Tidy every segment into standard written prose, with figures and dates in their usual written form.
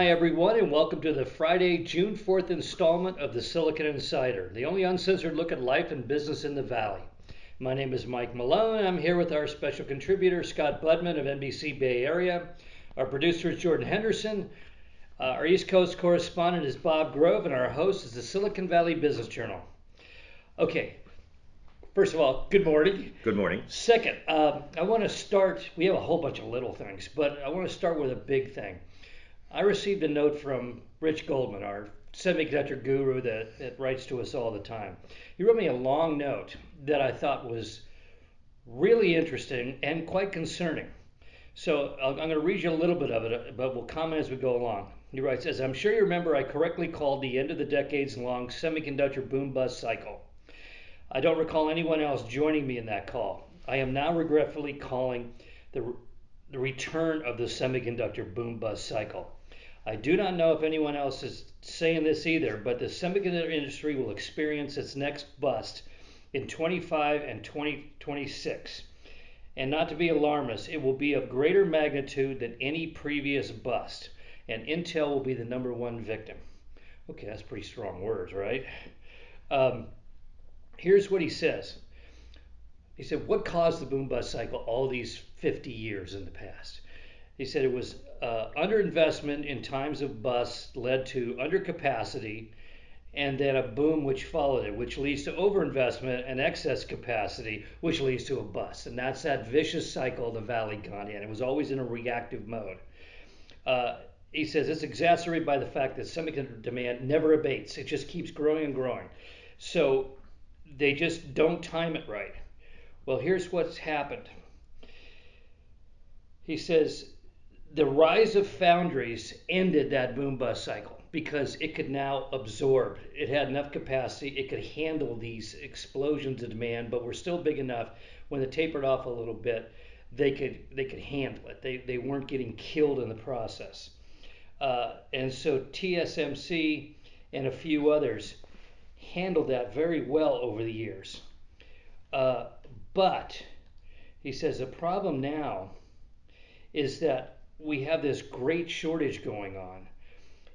Hi, everyone, and welcome to the Friday, June 4th installment of the Silicon Insider, the only uncensored look at life and business in the Valley. My name is Mike Malone, and I'm here with our special contributor, Scott Budman of NBC Bay Area. Our producer is Jordan Henderson. Our East Coast correspondent is Bob Grove, and our host is the Silicon Valley Business Journal. Okay, first of all, good morning. Good morning. Second, I want to start, we have a whole bunch of little things, but I want to start with a big thing. I received a note from Rich Goldman, our semiconductor guru that writes to us all the time. He wrote me a long note that I thought was really interesting and quite concerning. So I'm going to read you a little bit of it, but we'll comment as we go along. He writes, as I'm sure you remember, I correctly called the end of the decades-long semiconductor boom-bust cycle. I don't recall anyone else joining me in that call. I am now regretfully calling the return of the semiconductor boom-bust cycle. I do not know if anyone else is saying this either, but the semiconductor industry will experience its next bust in 25 and 2026. And not to be alarmist, it will be of greater magnitude than any previous bust, and Intel will be the #1 victim. Okay, that's pretty strong words, right? Here's what he says. He said, what caused the boom-bust cycle all these 50 years in the past? He said it was underinvestment in times of bust led to undercapacity, and then a boom which followed it, which leads to overinvestment and excess capacity, which leads to a bust. And that's that vicious cycle the Valley got in. It was always in a reactive mode. He says it's exacerbated by the fact that semiconductor demand never abates. It just keeps growing and growing. So they just don't time it right. Well, here's what's happened. He says the rise of foundries ended that boom-bust cycle because it could now absorb. It had enough capacity. It could handle these explosions of demand, but were still big enough. When it tapered off a little bit, they could handle it. They weren't getting killed in the process. And so TSMC and a few others handled that very well over the years. But he says the problem now is that we have this great shortage going on.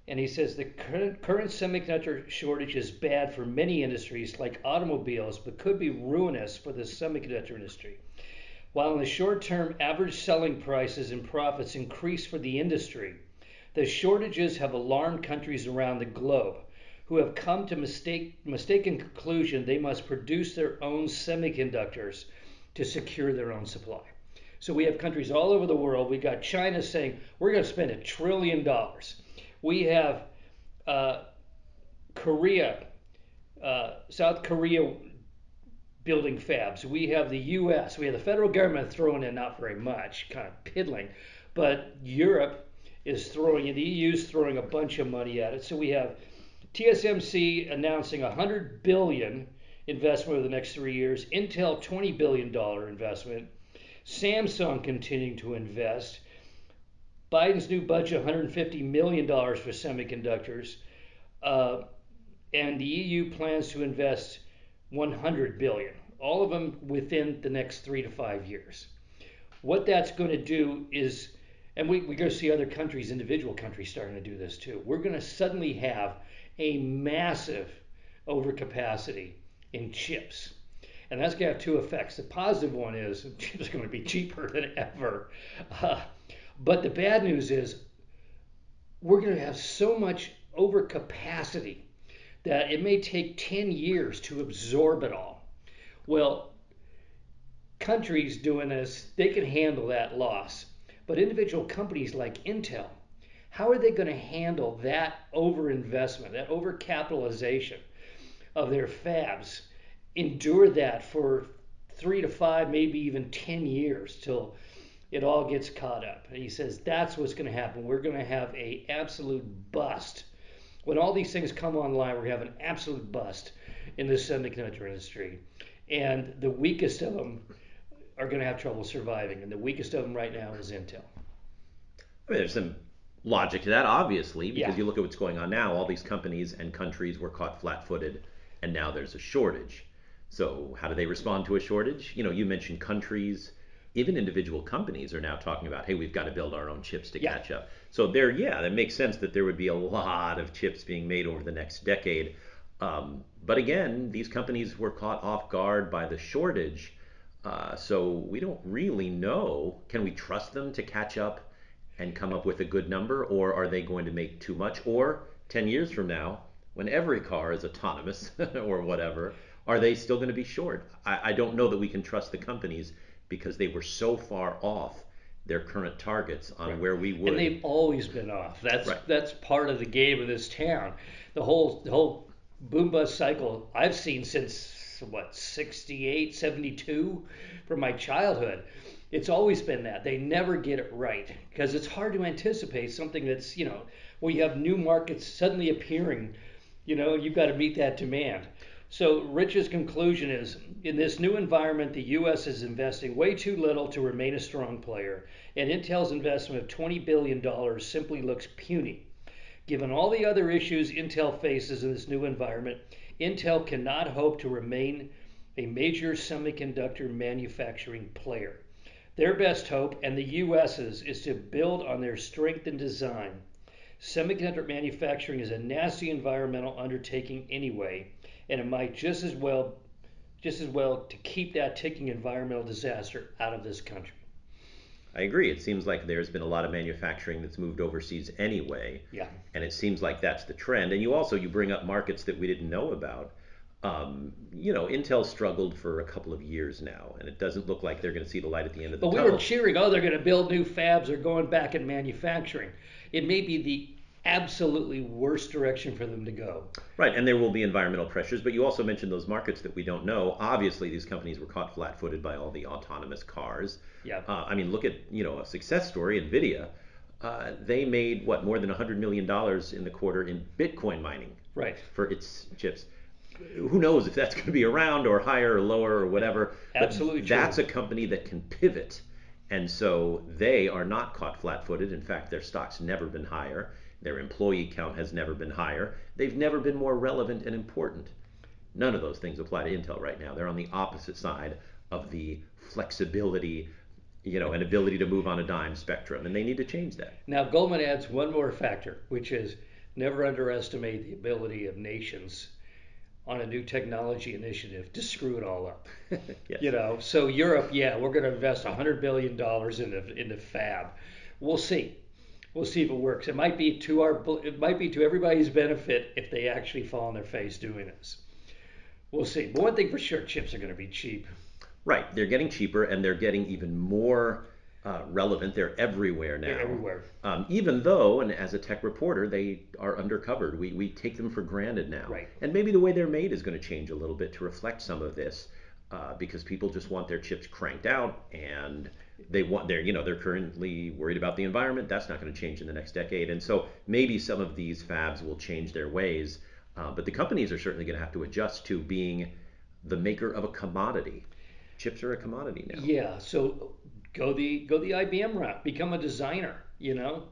And he says the current semiconductor shortage is bad for many industries like automobiles, but could be ruinous for the semiconductor industry. While in the short term, average selling prices and profits increase for the industry, the shortages have alarmed countries around the globe who have come to mistaken conclusion they must produce their own semiconductors to secure their own supply. So we have countries all over the world. We got China saying we're going to spend $1 trillion. We have Korea, South Korea building fabs. We have the U.S. We have the federal government throwing in not very much, kind of piddling, but Europe is throwing, and the EU is throwing a bunch of money at it. So we have TSMC announcing $100 billion investment over the next 3 years. Intel $20 billion investment. Samsung continuing to invest. Biden's new budget, $150 million for semiconductors. And the EU plans to invest $100 billion, all of them within the next 3 to 5 years. What that's going to do is, and we're going to see other countries, individual countries starting to do this too. We're going to suddenly have a massive overcapacity in chips. And that's going to have two effects. The positive one is chips are going to be cheaper than ever. But the bad news is we're going to have so much overcapacity that it may take 10 years to absorb it all. Well, countries doing this, they can handle that loss. But individual companies like Intel, how are they going to handle that overinvestment, that overcapitalization of their fabs? Endure that for 3 to 5, maybe even 10 years till it all gets caught up. And he says that's what's going to happen. We're going to have an absolute bust. When all these things come online, we're going to have an absolute bust in the semiconductor industry. And the weakest of them are going to have trouble surviving. And the weakest of them right now is Intel. I mean, there's some logic to that, obviously, because Yeah. you look at what's going on now. All these companies and countries were caught flat-footed, and now there's a shortage. So how do they respond to a shortage? You know, you mentioned countries. even individual companies are now talking about, hey, we've got to build our own chips to Yeah. catch up. So there, yeah, that makes sense that there would be a lot of chips being made over the next decade. But again, these companies were caught off guard by the shortage. So we don't really know. Can we trust them to catch up and come up with a good number, or are they going to make too much? Or 10 years from now, when every car is autonomous or whatever, are they still going to be short? I don't know that we can trust the companies because they were so far off their current targets on Right. where we And would. they've always been off. That's Right. that's part of the game of this town. The whole boom bust cycle I've seen since what 68, 72 from my childhood. It's always been that. They never get it right because it's hard to anticipate something that's, where you have new markets suddenly appearing. You've got to meet that demand. So Rich's conclusion is, in this new environment, the U.S. is investing way too little to remain a strong player, and Intel's investment of $20 billion simply looks puny. Given all the other issues Intel faces in this new environment, Intel cannot hope to remain a major semiconductor manufacturing player. Their best hope, and the U.S.'s, is to build on their strength in design. Semiconductor manufacturing is a nasty environmental undertaking anyway, and it might just as well to keep that ticking environmental disaster out of this country. I agree. It seems like there's been a lot of manufacturing that's moved overseas anyway, Yeah. and it seems like that's the trend. And you bring up markets that we didn't know about. Intel struggled for a couple of years now, and it doesn't look like they're going to see the light at the end of the But we were tunnel. cheering, oh, they're going to build new fabs, they're going back in manufacturing. It may be the absolutely worst direction for them to go. Right, and there will be environmental pressures, but you also mentioned those markets that we don't know. Obviously, these companies were caught flat-footed by all the autonomous cars. Yeah. I mean, look at a success story, Nvidia. They made what, more than $100 million in the quarter in Bitcoin mining Right. for its chips. Who knows if that's going to be around or higher or lower or whatever? But Absolutely that's true. a company that can pivot, and so they are not caught flat-footed. In fact, their stock's never been higher. Their employee count has never been higher. They've never been more relevant and important. None of those things apply to Intel right now. They're on the opposite side of the flexibility, and ability to move on a dime spectrum, and they need to change that. Now, Goldman adds one more factor, which is never underestimate the ability of nations on a new technology initiative to screw it all up. Yes. So Europe, yeah, we're going to invest $100 billion into fab. We'll see. We'll see if it works. It might be to everybody's benefit if they actually fall on their face doing this. We'll see. But one thing for sure, chips are going to be cheap. Right. They're getting cheaper and they're getting even more relevant. They're everywhere They're now. everywhere. Even though, and as a tech reporter, they are undercovered. We take them for granted now. Right. And maybe the way they're made is going to change a little bit to reflect some of this, because people just want their chips cranked out, and they're currently worried about the environment. That's not going to change in the next decade. And so maybe some of these fabs will change their ways. But the companies are certainly going to have to adjust to being the maker of a commodity. Chips are a commodity now. Yeah. So go the IBM route. Become a designer.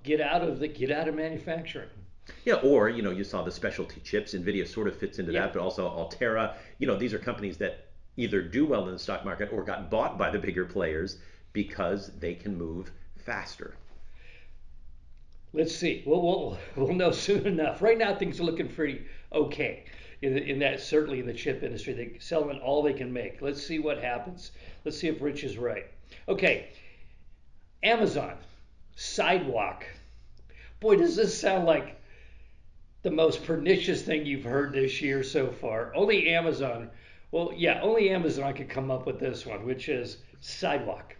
Get out of manufacturing. Yeah, or you saw the specialty chips. Nvidia sort of fits into Yeah. that, but also Altera. These are companies that either do well in the stock market or got bought by the bigger players because they can move faster. Let's see. We'll know soon enough. Right now, things are looking pretty okay in that, certainly in the chip industry. They're selling all they can make. Let's see what happens. Let's see if Rich is right. Okay, Amazon, Sidewalk. Boy, does this sound like the most pernicious thing you've heard this year so far. Only Amazon, well, yeah, only Amazon could come up with this one, which is Sidewalk.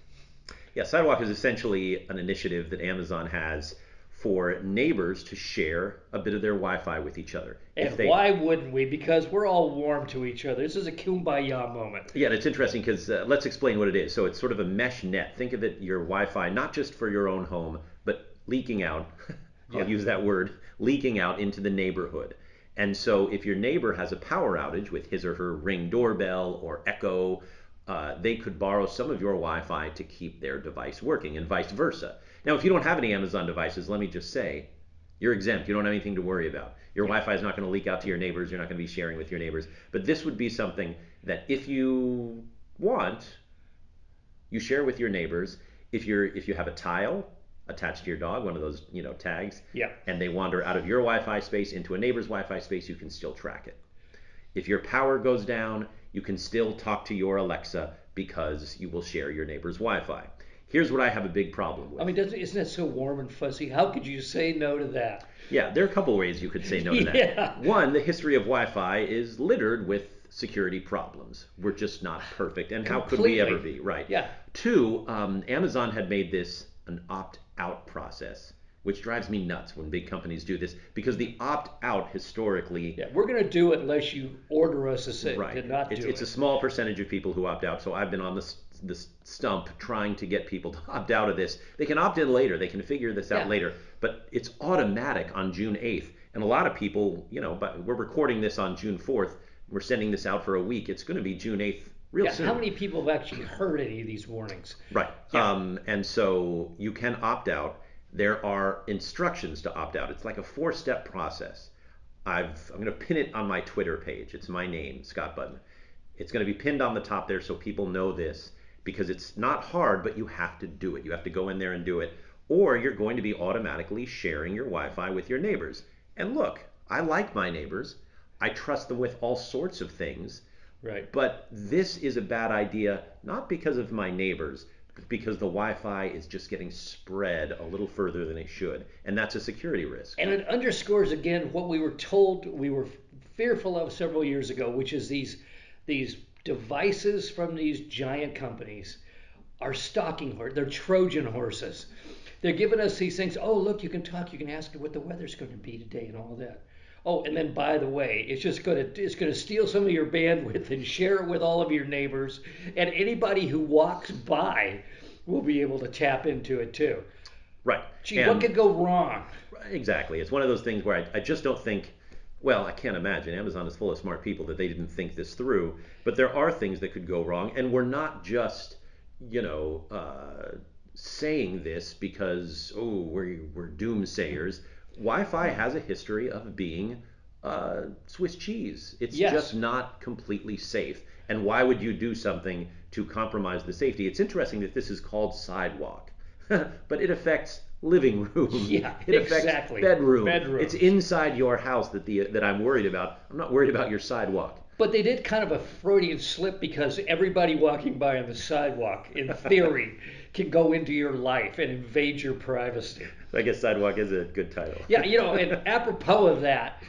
Yeah, Sidewalk is essentially an initiative that Amazon has for neighbors to share a bit of their Wi-Fi with each other. If And they why wouldn't we? Because we're all warm to each other. This is a kumbaya moment. Yeah, and it's interesting because let's explain what it is. So it's sort of a mesh net. Think of it, your Wi-Fi, not just for your own home, but leaking out. I'll Yeah. use that word, leaking out into the neighborhood. And so if your neighbor has a power outage with his or her Ring doorbell or Echo, they could borrow some of your Wi-Fi to keep their device working, and vice versa. Now, if you don't have any Amazon devices, let me just say, you're exempt. You don't have anything to worry about. Your Yeah. Wi-Fi is not going to leak out to your neighbors. You're not going to be sharing with your neighbors. But this would be something that if you want, You share with your neighbors. If you have a tile attached to your dog, one of those tags, Yeah. and they wander out of your Wi-Fi space into a neighbor's Wi-Fi space, you can still track it. If your power goes down, you can still talk to your Alexa because you will share your neighbor's Wi-Fi. Here's what I have a big problem I with. mean, isn't that so warm and fuzzy? How could you say no to that? Yeah, there are a couple ways you could say no to that. Yeah, One, the history of Wi-Fi is littered with security problems. We're just not perfect, and how could we ever completely. be, right? Yeah, Two, Amazon had made this an opt-out process, which drives me nuts when big companies do this because the opt-out historically. yeah. We're gonna do it unless you order us to Right. not It's do it's a it. small percentage of people who opt out. So I've been on this stump trying to get people to opt out of this. They can opt in later. They can figure this out Yeah, later. But it's automatic on June 8th. And a lot of people, but we're recording this on June 4th. We're sending this out for a week. It's going to be June 8th real yeah. How soon. many people have actually heard any of these warnings? Right. Yeah, And so you can opt out. There are instructions to opt out. It's like a four-step process. I'm going to pin it on my Twitter page. It's my name, Scott Budman. It's going to be pinned on the top there so people know this because it's not hard, but you have to do it. You have to go in there and do it, or you're going to be automatically sharing your Wi-Fi with your neighbors. And look, I like my neighbors. I trust them with all sorts of things, right. but this is a bad idea, not because of my neighbors, but because the Wi-Fi is just getting spread a little further than it should, and that's a security risk. And it underscores again what we were told we were fearful of several years ago, which is these devices from these giant companies are stalking horse. They're Trojan horses. They're giving us these things. Oh, look, you can talk. You can ask what the weather's going to be today and all that. Oh, and then by the way, it's gonna steal some of your bandwidth and share it with all of your neighbors, and anybody who walks by will be able to tap into it too. Right. Gee, what And could go wrong? exactly. It's one of those things where I just don't think, well, I can't imagine. Amazon is full of smart people that they didn't think this through. But there are things that could go wrong. And we're not just, you know, saying this because, oh, we're doomsayers. Wi Fi has a history of being Swiss cheese. It's Yes. just not completely safe. And why would you do something to compromise the safety? It's interesting that this is called Sidewalk, but it affects living rooms. Yeah, It affects exactly. bedrooms. It's Bedrooms. inside your house that I'm worried about. I'm not worried about your sidewalk. But they did kind of a Freudian slip because everybody walking by on the sidewalk, in theory, can go into your life and invade your privacy. I guess sidewalk is a good title. Yeah, and apropos of that,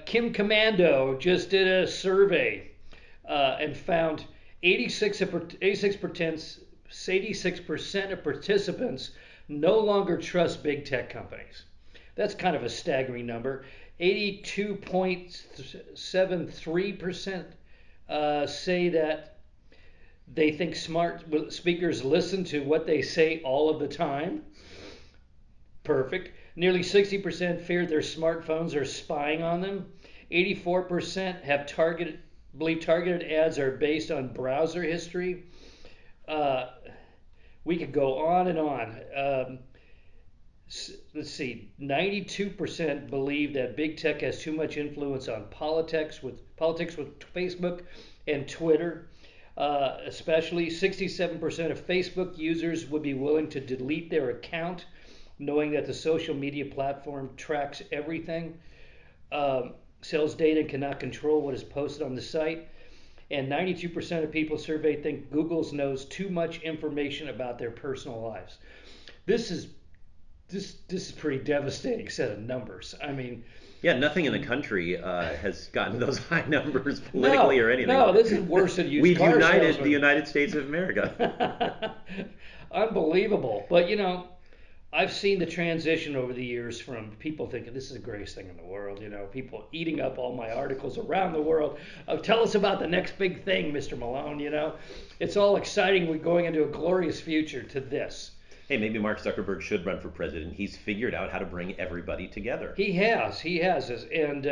Kim Commando just did a survey and found 86% of participants no longer trust big tech companies. That's kind of a staggering number. 82.73% say that they think smart speakers listen to what they say all of the time. Perfect. Nearly 60% fear their smartphones are spying on them. 84% believe targeted ads are based on browser history. Uh, we could go on and on. Let's see. 92% believe that big tech has too much influence on politics with Facebook and Twitter. Especially 67% of Facebook users would be willing to delete their account, knowing that the social media platform tracks everything, sells data, and cannot control what is posted on the site. And 92% of people surveyed think Google knows too much information about their personal lives. This is this is pretty devastating set of numbers. I mean, Yeah, nothing in the country has gotten those high numbers politically no, or anything. no, this is worse than used We've car united the salesmen. United States of America. Unbelievable. But I've seen the transition over the years from people thinking this is the greatest thing in the world, people eating up all my articles around the world. Tell us about the next big thing, Mr. Malone. It's all exciting. We're going into a glorious future to this. Hey, maybe Mark Zuckerberg should run for president. He's figured out how to bring everybody together. He has. And,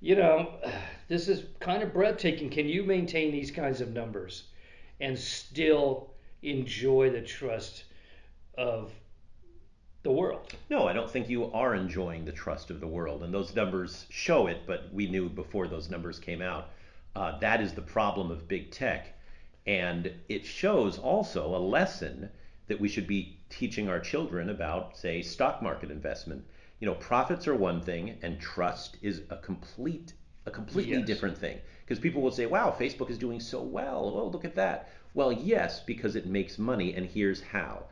you know, this is kind of breathtaking. Can you maintain these kinds of numbers and still enjoy the trust of the world? No, I don't think you are enjoying the trust of the world, and those numbers show it. But we knew before those numbers came out. That is the problem of big tech. And it shows also a lesson that we should be teaching our children about, say, stock market investment. Profits are one thing and trust is a completely Yes. different thing. Because people will say, "Wow, Facebook is doing so well. Oh, look at that." Well, yes, because it makes money, and here's how.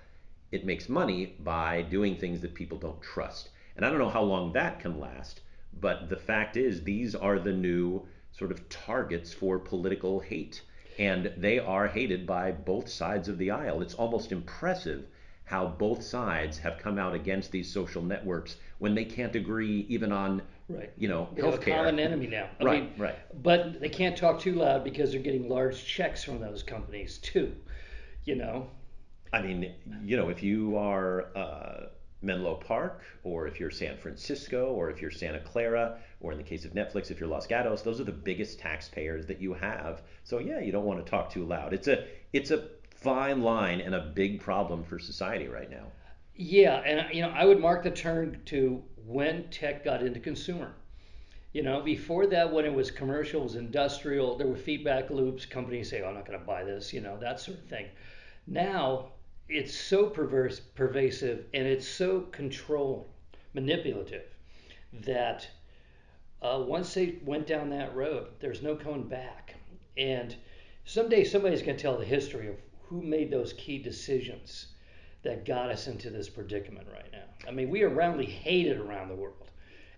It makes money by doing things that people don't trust. And I don't know how long that can last, but the fact is, these are the new sort of targets for political hate. And they are hated by both sides of the aisle. It's almost impressive how both sides have come out against these social networks when they can't agree even on, Right. They have a healthcare. common enemy now. I Right, mean, right. but they can't talk too loud because they're getting large checks from those companies too. You know. I mean, if you are Menlo Park, or if you're San Francisco, or if you're Santa Clara, or in the case of Netflix, if you're Los Gatos, those are the biggest taxpayers that you have. So yeah, you don't want to talk too loud. It's a fine line and a big problem for society right now. Yeah, and I would mark the turn to when tech got into consumer. Before that, when it was commercial, it was industrial. There were feedback loops. Companies say, "Oh, I'm not going to buy this," that sort of thing. Now it's so pervasive, and it's so controlling, manipulative that once they went down that road, there's no going back. And someday somebody's going to tell the history of who made those key decisions that got us into this predicament right now. I mean, we are roundly hated around the world,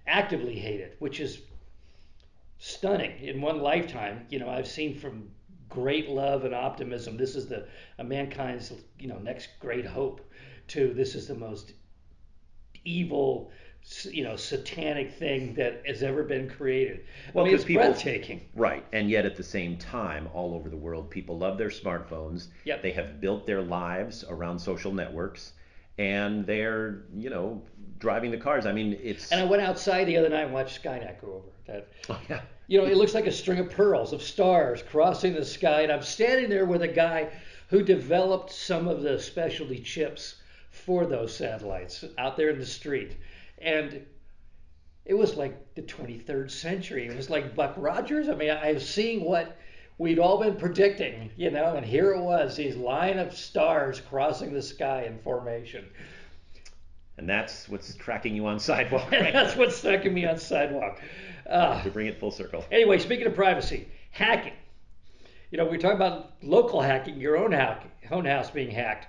actively hated, which is stunning. In one lifetime, I've seen from great love and optimism. This is the mankind's next great hope. To this is the most evil, satanic thing that has ever been created. I Well, mean, because it's people, breathtaking. right, and yet at the same time, all over the world, people love their smartphones. Yep. They have built their lives around social networks, and they're, driving the cars. I mean, And I it's, went outside the other night and watched Skynet go over. That oh, yeah. it looks like a string of pearls of stars crossing the sky, and I'm standing there with a guy who developed some of the specialty chips for those satellites out there in the street, and it was like the 23rd century. It was like Buck Rogers. I mean, I was seeing what we'd all been predicting, and here it was, these line of stars crossing the sky in formation. And that's what's tracking you on Sidewalk And right now, that's what's stuck me on Sidewalk. Uh, to bring it full circle. anyway, speaking of privacy, hacking. We're talking about local hacking, your own house being hacked.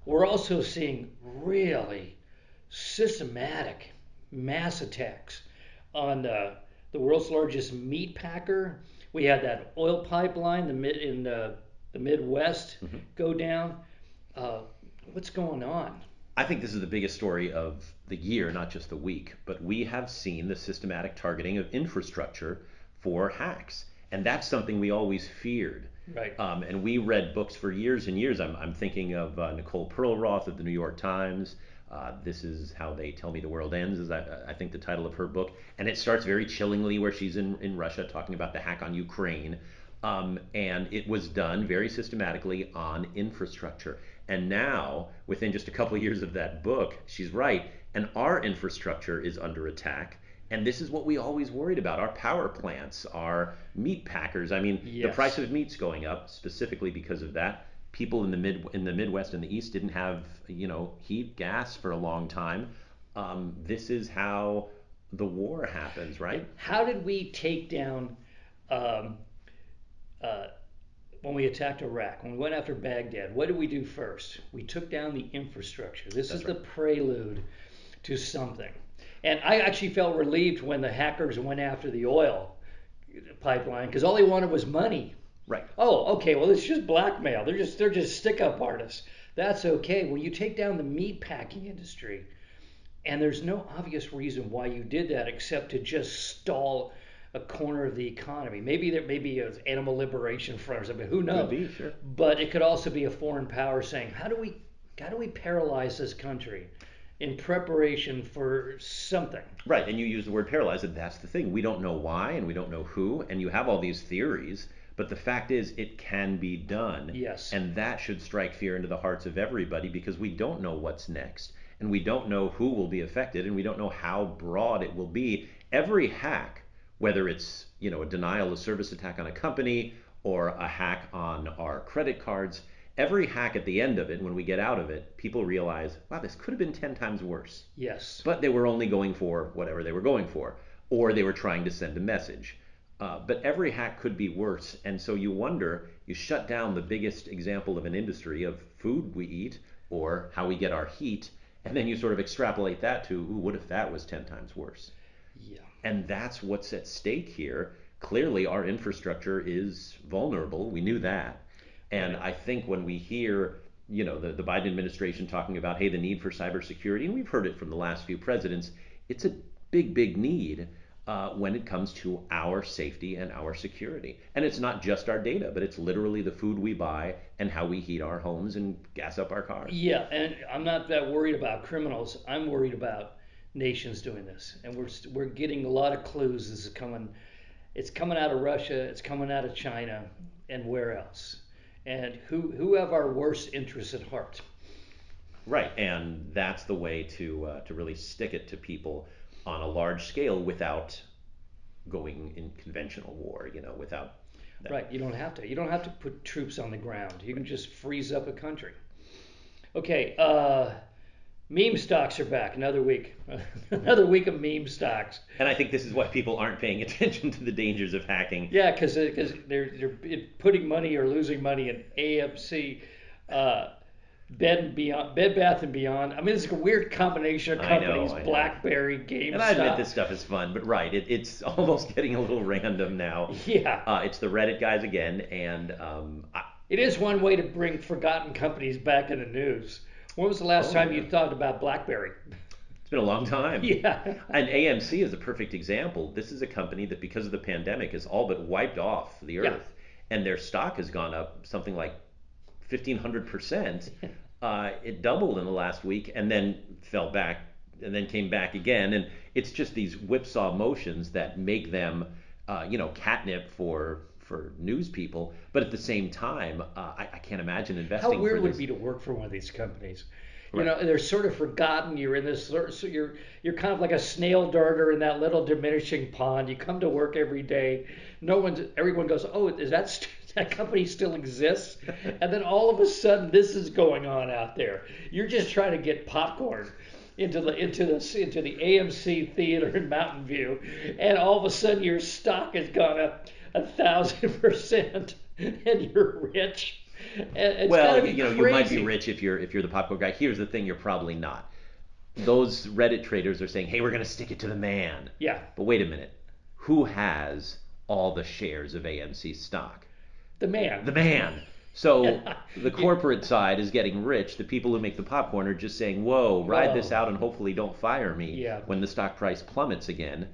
We're also seeing really systematic mass attacks on the world's largest meat packer. We had that oil pipeline in the Midwest Mhm. go down. Uh, what's going on? I think this is the biggest story of the year, not just the week, but we have seen the systematic targeting of infrastructure for hacks. And that's something we always feared. Right. And we read books for years and years. I'm thinking of Nicole Perlroth of the New York Times. This is How They Tell Me the World Ends, is I think the title of her book. And it starts very chillingly where she's in Russia talking about the hack on Ukraine. And it was done very systematically on infrastructure. And now, within just a couple of years of that book, she's right, and our infrastructure is under attack. And this is what we always worried about: our power plants, our meat packers. I mean, the price Yes. of meat's going up specifically because of that. People in the Midwest and the East didn't have heat, gas for a long time. This is how the war happens, Yeah. right? How did we take down um, uh, when we attacked Iraq, when we went after Baghdad? What did we do first? We took down the infrastructure. This is That's the right. prelude to something. And I actually felt relieved when the hackers went after the oil pipeline because all they wanted was money. Right. Oh, okay. Well, it's just blackmail. They're just stick up artists. That's okay. When you take down the meat packing industry, and there's no obvious reason why you did that except to just stall a corner of the economy. Maybe it's animal liberation front or something. Who Could knows? be, sure. But it could also be a foreign power saying, how do we paralyze this country in preparation for something? Right, and you use the word paralyzed, and that's the thing. We don't know why, and we don't know who, and you have all these theories, but the fact is, it can be done, Yes. and that should strike fear into the hearts of everybody because we don't know what's next, and we don't know who will be affected, and we don't know how broad it will be. Every hack, whether it's a denial of service attack on a company, or a hack on our credit cards. Every hack at the end of it, when we get out of it, people realize, wow, this could have been 10 times worse. Yes. But they were only going for whatever they were going for, or they were trying to send a message. But every hack could be worse. And so you wonder, you shut down the biggest example of an industry of food we eat or how we get our heat, and then you sort of extrapolate that to, ooh, what if that was 10 times worse? Yeah. And that's what's at stake here. Clearly, our infrastructure is vulnerable. We knew that. And Right. I think when we hear, the Biden administration talking about, hey, the need for cybersecurity, and we've heard it from the last few presidents, it's a big, big need when it comes to our safety and our security. And it's not just our data, but it's literally the food we buy and how we heat our homes and gas up our cars. Yeah, and I'm not that worried about criminals. I'm worried about nations doing this, and we're getting a lot of clues. This is coming. It's coming out of Russia. It's coming out of China, and where else? And who have our worst interests at heart? Right, and that's the way to really stick it to people on a large scale without going in conventional war, without that. Right. You don't have to. You don't have to put troops on the ground. You can just freeze up a country. Okay. Meme stocks are back. Another week. Another week of meme stocks. And I think this is why people aren't paying attention to the dangers of hacking. Yeah, because they're putting money or losing money in AMC, Bed Bath and Beyond. I mean, it's a weird combination of companies. I know. BlackBerry, And I admit GameStop. this stuff is fun, but right, it's almost getting a little random now. Yeah, It's the Reddit guys again, and it is one way to bring forgotten companies back in the news. When was the last time yeah. you thought about BlackBerry? It's been a long time. Yeah. And AMC is a perfect example. This is a company that, because of the pandemic, has all but wiped off the Yeah. earth, and their stock has gone up something like 1,500%. It doubled in the last week, and then fell back, and then came back again. And it's just these whipsaw motions that make them, catnip for news people. But at the same time, I can't imagine How investing weird for would this. it be to work for one of these companies? You Right. know, they're sort of forgotten. You're in this, so you're kind of like a snail darter in that little diminishing pond. You come to work every day. Everyone goes, oh, is that company still exists? And then all of a sudden, this is going on out there. You're just trying to get popcorn into the AMC theater in Mountain View, and all of a sudden your stock has gone up 1,000%, and you're rich. It's Well, gotta be you might be crazy. rich if you're the popcorn guy. Here's the thing: you're probably not. Those Reddit traders are saying, "Hey, we're going to stick it to the man." Yeah, But wait a minute, who has all the shares of AMC stock? the man. The man. So Yeah. the corporate side is getting rich. The people who make the popcorn are just saying, "Whoa, ride this Whoa. out and hopefully don't fire me Yeah. when the stock price plummets again."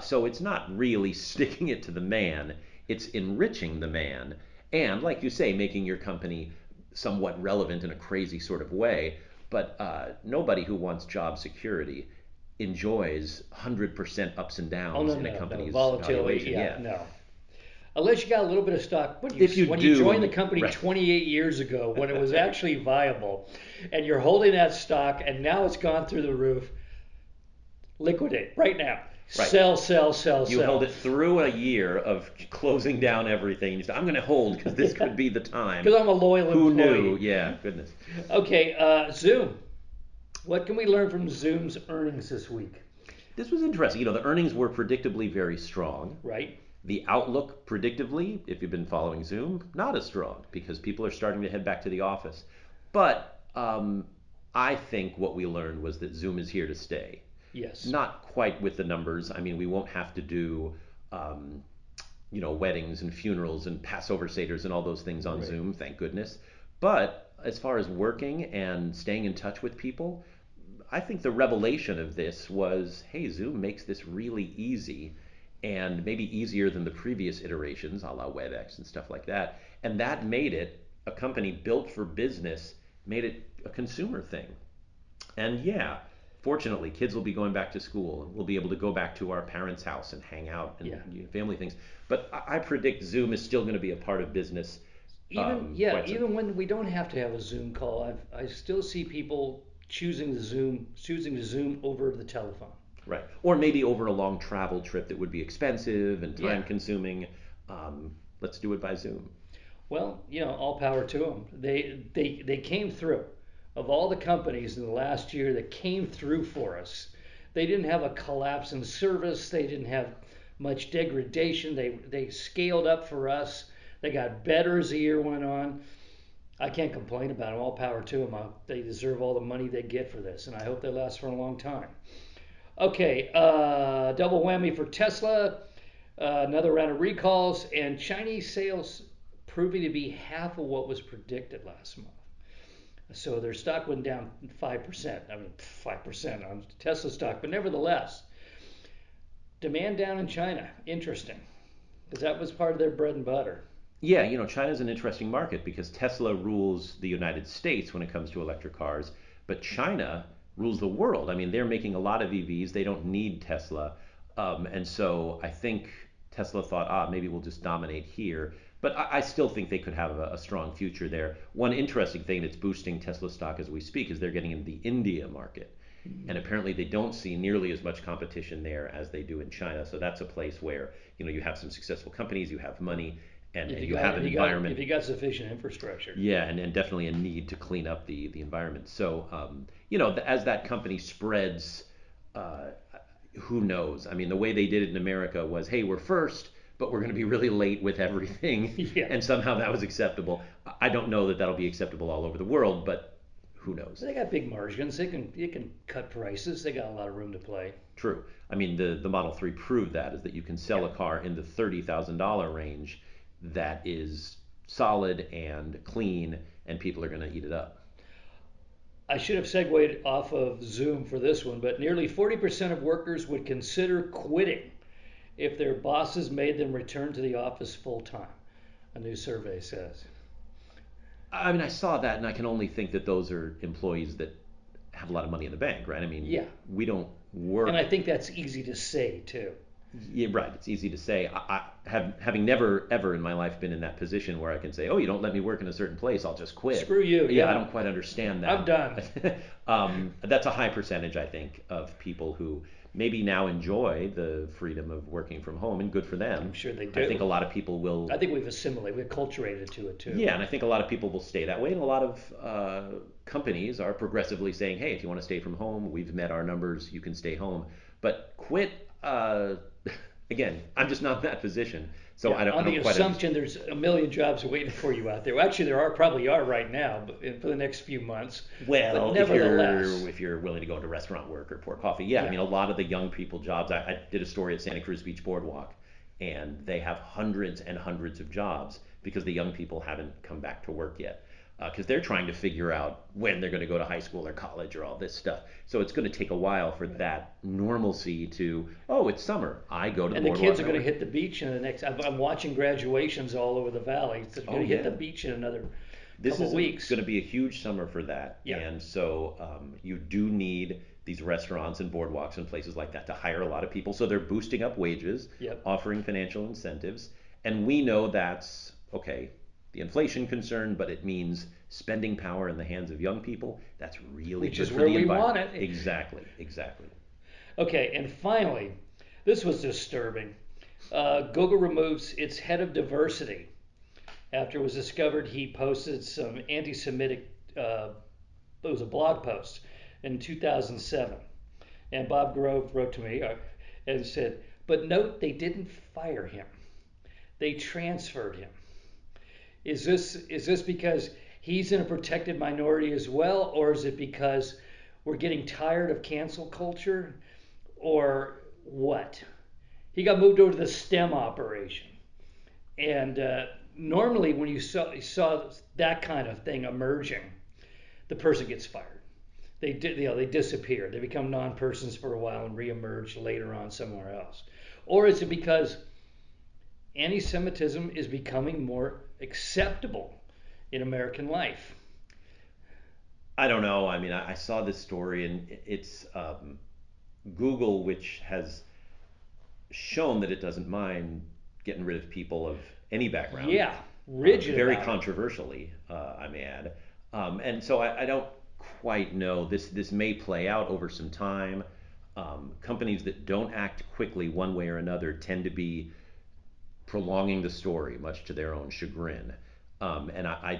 So it's not really sticking it to the man. It's enriching the man, and like you say, making your company somewhat relevant in a crazy sort of way. But nobody who wants job security enjoys 100% ups and Oh downs no in a no no company's volatility. valuation. Yeah, Yeah. no. Unless you got a little bit of stock If you when you joined the do, company right. 28 years ago when it was actually viable, and you're holding that stock and now it's gone through the roof. Liquidate right now. Right. Sell, sell, sell, You held sell. it through a year of closing down everything. You said, I'm going to hold because this Yeah. could be the time. Because I'm a loyal Who employee. knew? Yeah, goodness. Okay, Zoom. What can we learn from Zoom's earnings this week? This was interesting. The earnings were predictably very strong. Right? The outlook, predictably, if you've been following Zoom, not as strong because people are starting to head back to the office. But I think what we learned was that Zoom is here to stay. Yes. Not quite with the numbers. I mean, we won't have to do, weddings and funerals and Passover seders and all those things on Right. Zoom, thank goodness. But as far as working and staying in touch with people, I think the revelation of this was, hey, Zoom makes this really easy and maybe easier than the previous iterations, a la WebEx and stuff like that. And that made it a company built for business, made it a consumer thing. And yeah, fortunately, kids will be going back to school and we'll be able to go back to our parents' house and hang out and Yeah. family things. But I predict Zoom is still going to be a part of business. Even when we don't have to have a Zoom call, I still see people choosing to Zoom over the telephone. Right. Or maybe over a long travel trip that would be expensive and time Yeah. consuming. let's do it by Zoom. Well, all power to them. They came through. Of all the companies in the last year that came through for us, they didn't have a collapse in service. They didn't have much degradation. They scaled up for us. They got better as the year went on. I can't complain about them. All power to them. They deserve all the money they get for this, and I hope they last for a long time. Okay, double whammy for Tesla. Another round of recalls, and Chinese sales proving to be half of what was predicted last month. So their stock went down 5%. I mean, 5% on Tesla stock, but nevertheless, demand down in China. Interesting, because that was part of their bread and butter. Yeah, China's an interesting market because Tesla rules the United States when it comes to electric cars, but China rules the world. I mean, they're making a lot of EVs. They don't need Tesla. And so I think Tesla thought, maybe we'll just dominate here. But I still think they could have a strong future there. One interesting thing that's boosting Tesla stock as we speak is they're getting into the India market. And apparently they don't see nearly as much competition there as they do in China. So that's a place where, you have some successful companies, you have money, and you have an environment. If you got sufficient infrastructure. Yeah, and definitely a need to clean up the environment. So, as that company spreads, uh, who knows? I mean, the way they did it in America was, hey, we're first, but we're going to be really late with everything, Yeah. and somehow that was acceptable. I don't know that that'll be acceptable all over the world, but who knows? They got big margins. They can cut prices. They got a lot of room to play. True. I mean, the Model 3 proved that is that you can sell a car in the $30,000 range that is solid and clean, and people are going to eat it up. I should have segued off of Zoom for this one, but nearly 40% of workers would consider quitting if their bosses made them return to the office full time, a new survey says. I mean, I saw that, and I can only think that those are employees that have a lot of money in the bank, right? I mean, Yeah. we don't work. And I think that's easy to say, too. Yeah, right. It's easy to say. Having never ever in my life been in that position where I can say, "Oh, you don't let me work in a certain place, I'll just quit." Screw you. Yeah, I don't quite understand that. I'm done. That's a high percentage, I think, of people who maybe now enjoy the freedom of working from home, and good for them. I'm sure they do. I think a lot of people will. I think we've assimilated, we've acculturated to it, too. Yeah, and I think a lot of people will stay that way, and a lot of companies are progressively saying, "Hey, if you want to stay from home, we've met our numbers, you can stay home." But quit. Again, I'm just not in that position, so I don't. On I don't the quite assumption there's a million jobs waiting for you out there. Well, actually, probably are right now, but for the next few months. Well, but nevertheless, if you're willing to go into restaurant work or pour coffee, yeah. I mean, a lot of the young people jobs. I did a story at Santa Cruz Beach Boardwalk, and they have hundreds and hundreds of jobs because the young people haven't come back to work yet. Because they're trying to figure out when they're going to go to high school or college or all this stuff. So it's going to take a while for that normalcy to, oh, it's summer. I go to the and the boardwalk. kids are going to hit the beach in the next. I'm watching graduations all over the valley. They're going to hit the beach in another couple is weeks. going to be a huge summer for that. Yeah. And so you do need these restaurants and boardwalks and places like that to hire a lot of people. So they're boosting up wages, Yep. offering financial incentives. And we know that's, okay, the inflation concern, but it means spending power in the hands of young people. That's really Which good is for where the we environment. want it. Exactly, exactly. Okay, and finally, this was disturbing. Google removes its head of diversity after it was discovered he posted some anti-Semitic. It was a blog post in 2007, and Bob Grove wrote to me and said, "But note they didn't fire him; they transferred him. Is this because he's in a protected minority as well, or is it because we're getting tired of cancel culture, or what?" He got moved over to the STEM operation, and normally when you saw that kind of thing emerging, the person gets fired. They disappear. They become non-persons for a while and reemerge later on somewhere else. Or is it because anti-Semitism is becoming more acceptable in American life? I don't know. I mean, I saw this story, and it's Google, which has shown that it doesn't mind getting rid of people of any background. Yeah, rigid very about it. controversially, I may add. And so I don't quite know. This may play out over some time. Companies that don't act quickly one way or another tend to be prolonging the story, much to their own chagrin. And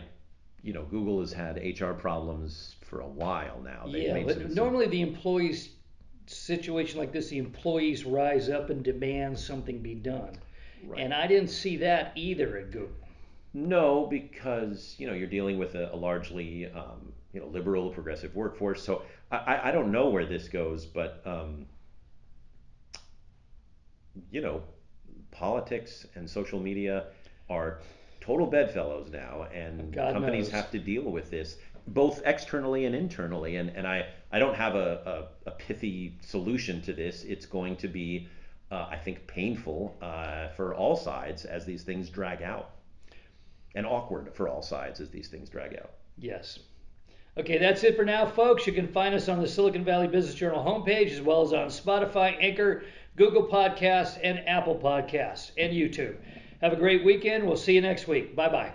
Google has had HR problems for a while now. They've Yeah, made but some normally the employees situation like this, the employees rise up and demand something be done. right. And I didn't see that either at Google. No, because you're dealing with a largely liberal, progressive workforce. So I don't know where this goes, but you know, politics and social media are total bedfellows now, and God companies knows. have to deal with this both externally and internally. And I don't have a pithy solution to this. It's going to be, I think, painful for all sides as these things drag out, and awkward for all sides as these things drag out. Yes. Okay, that's it for now, folks. You can find us on the Silicon Valley Business Journal homepage, as well as on Spotify, Anchor, Google Podcasts, and Apple Podcasts, and YouTube. Have a great weekend. We'll see you next week. Bye bye.